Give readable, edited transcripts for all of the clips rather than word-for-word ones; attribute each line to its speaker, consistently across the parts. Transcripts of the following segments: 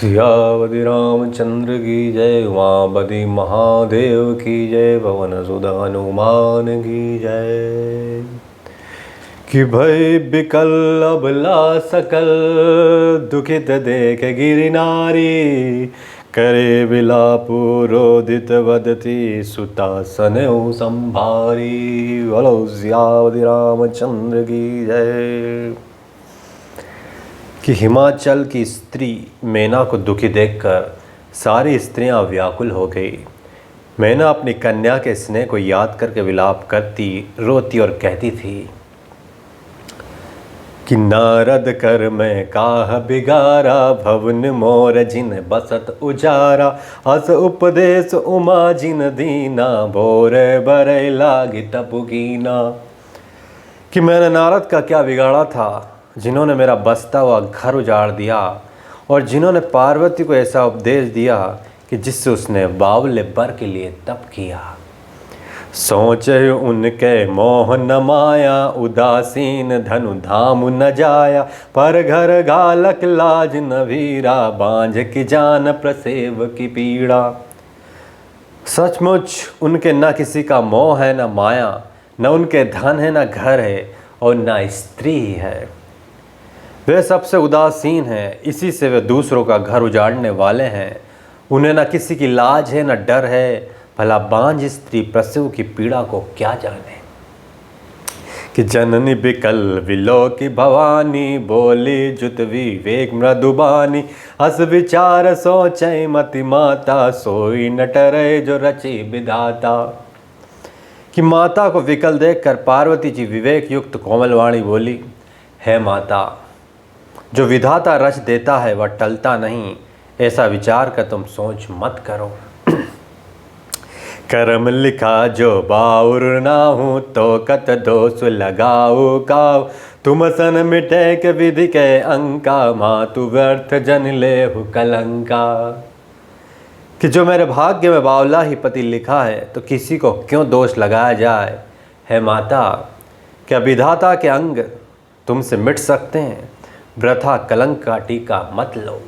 Speaker 1: सियावति रामचंद्र की जय, उमापति महादेव की जय, पवन सुत हनुमान की जय। कि भय बिकल अबला सकल, दुखित देख गिरि नारी, करे बिलापु रोदित वदति, सुता सनहु संभारी। बोलो सियावति रामचंद्र की जय। कि हिमाचल की स्त्री मैना को दुखी देखकर सारी स्त्रियां व्याकुल हो गई। मैना अपनी कन्या के स्नेह को याद करके विलाप करती, रोती और कहती थी कि नारद कर मैं काह बिगारा, भवन मोर जिन बसत उजारा, अस उपदेश उमा जिन दीना, भोर बरे लागी तपुगीना। कि मैंने नारद का क्या बिगाड़ा था, जिन्होंने मेरा बसता हुआ घर उजाड़ दिया, और जिन्होंने पार्वती को ऐसा उपदेश दिया कि जिससे उसने बावले बर के लिए तप किया। सोचे उनके मोह न माया, उदासीन धनु धाम न जाया, पर घर गालक लाज न वीरा, बांझ की जान प्रसेव की पीड़ा। सचमुच उनके न किसी का मोह है न माया, न उनके धन है न घर है, और न स्त्री ही है। वे सबसे उदासीन हैं, इसी से वे दूसरों का घर उजाड़ने वाले हैं। उन्हें न किसी की लाज है न डर है, भला बांझ स्त्री प्रसव की पीड़ा को क्या जाने। कि जननी बिकल विलो की भवानी, बोली जुत विवेक मृदुबानी, हस विचार सोचे मति माता, सोई न टरे जो रची विधाता। कि माता को विकल देखकर पार्वती जी विवेक युक्त कोमल वाणी बोली, है माता, जो विधाता रच देता है वह टलता नहीं, ऐसा विचार कर तुम सोच मत करो। कर्म लिखा जो बाउर ना हूँ, तो कत दोष लगाओ काओ, तुम सन मिटे के विधि के अंका, मातु व्यर्थ जन ले हु कलंका। कि जो मेरे भाग्य में बावला ही पति लिखा है, तो किसी को क्यों दोष लगाया जाए। है माता, क्या विधाता के अंग तुमसे मिट सकते हैं, वृथा कलंक का टीका मत लो।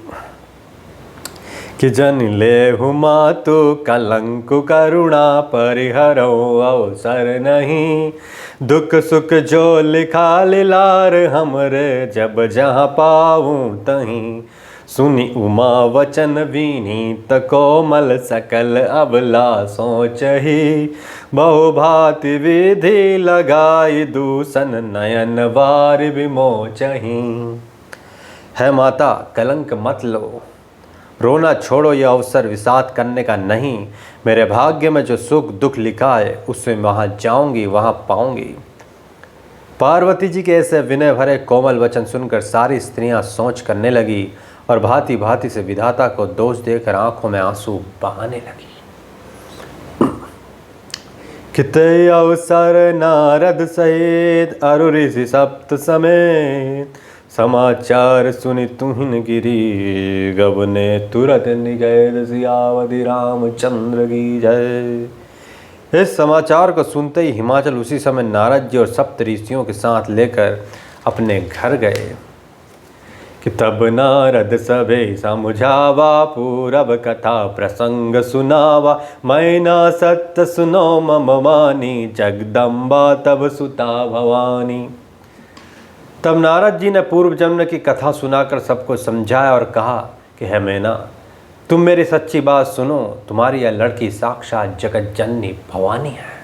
Speaker 1: कि जन ले हुमा तो कलंक करुणा, परिहरो अवसर नहीं, दुख सुख जो लिखा लिलार, हमरे जब जहाँ पाऊँ तहीं। सुनी उमा वचन विनीत कोमल, सकल अबला सोचही, बहु भांति विधि लगाई, दूषण नयन वार विमोचही। है माता, कलंक मत लो, रोना छोड़ो, यह अवसर विषाद करने का नहीं। मेरे भाग्य में जो सुख दुख लिखा है, उसमें वहाँ जाऊंगी, वहाँ पाऊंगी। पार्वती जी के ऐसे विनय भरे कोमल वचन सुनकर सारी स्त्रियां सोच करने लगी, और भांति भांति से विधाता को दोष देकर आंखों में आंसू बहाने लगी। कितने अवसर नारद सहित, अरु ऋषि सप्त समेत, समाचार सुनि तुहिन गिरी, गबने तुरत निगए, सियावति रामचंद्र की जय। इस समाचार को सुनते ही हिमाचल उसी समय नारद जी और सप्त ऋषियों के साथ लेकर अपने घर गए। कि तब नारद सभे समझावा, पूरब कथा प्रसंग सुनावा, मैना सत्य सुनो मम मानी, जगदम्बा तब सुता भवानी। तब नारद जी ने पूर्व जन्म की कथा सुनाकर सबको समझाया और कहा कि है मैना, तुम मेरी सच्ची बात सुनो, तुम्हारी यह लड़की साक्षात जगत जननी भवानी है।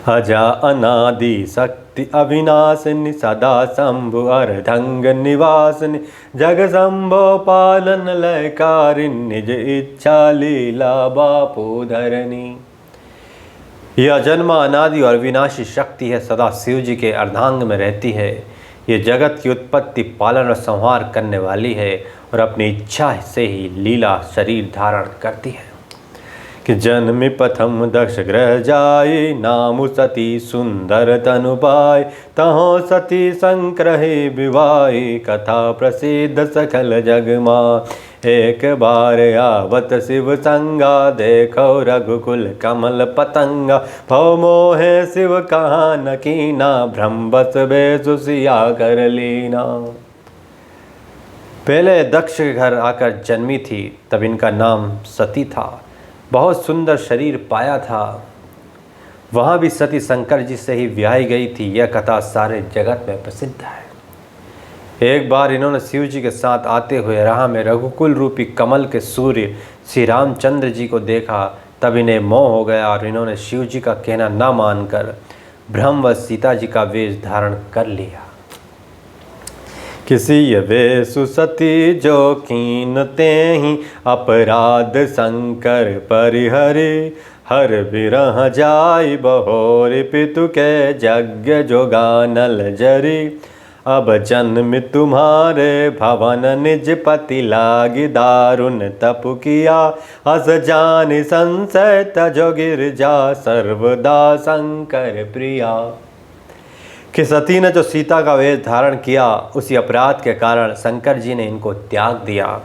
Speaker 1: अजा अनादि शक्ति अविनाशिनी, सदा शंभु अर्धंग निवासिनी, जग शंभो पालन लयकारिणी, निज इच्छा लीला बापू धरणी। यह जन्मा अनादि और विनाशी शक्ति है, सदा शिव जी के अर्धांग में रहती है। ये जगत की उत्पत्ति, पालन और संहार करने वाली है, और अपनी इच्छा से ही लीला शरीर धारण करती है। कि जन्म प्रथम दक्ष ग्रह जाए, नाम सती सुंदर तनु पाए, तहों सती संक्रहे विवाही, कथा प्रसिद्ध सकल जग मा। एक बार आवत शिव संगा, देखो रघुकुल कमल पतंगा, भव मोहे शिव कहा न कीना, भ्रम बस बेसुसिया कर लीना। पहले दक्ष के घर आकर जन्मी थी, तब इनका नाम सती था। बहुत सुंदर शरीर पाया था। वहाँ भी सती शंकर जी से ही ब्याही गई थी। यह कथा सारे जगत में प्रसिद्ध है। एक बार इन्होंने शिव जी के साथ आते हुए राह में रघुकुल रूपी कमल के सूर्य श्री रामचंद्र जी को देखा। तब इन्हें मोह हो गया और इन्होंने शिव जी का कहना न मानकर ब्रह्मवश सीता जी का वेश धारण कर लिया। किसी वेशु सती जो कीनते ही अपराध शंकर परिहरि। हर बिरह जाई बहोर पितु के यज्ञ जोगानल जरी। अब जन्म तुम्हारे भवन निज पति लागी दारुण तप किया। अस जान संशय तजो गिरजा सर्वदा शंकर प्रिया। कि सती ने जो सीता का वेश धारण किया, उसी अपराध के कारण शंकर जी ने इनको त्याग दिया।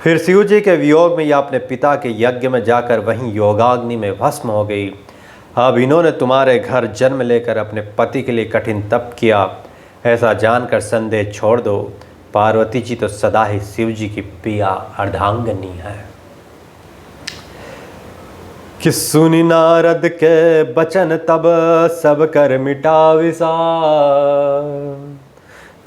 Speaker 1: फिर शिव जी के वियोग में यह अपने पिता के यज्ञ में जाकर वहीं योगाग्नि में भस्म हो गई। अब इन्होंने तुम्हारे घर जन्म लेकर अपने पति के लिए कठिन तप किया। ऐसा जानकर संदेह छोड़ दो। पार्वती जी तो सदा ही शिव जी की प्रिया अर्धांगिनी है। कि सुनि नारद के बचन तब सब कर मिटा विसार।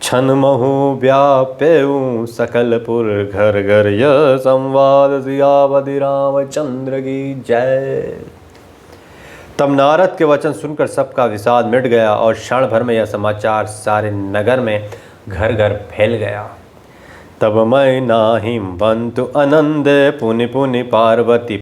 Speaker 1: छन महु व्यापेऊ सकलपुर घर घर यह संवाद सियावति रामचंद्र की जय। तब नारद के वचन सुनकर सबका विषाद मिट गया और क्षण भर में यह समाचार सारे नगर में घर घर फैल गया। तब मैं नाहिम बंतु आनंद पुनि पुनि पार्वती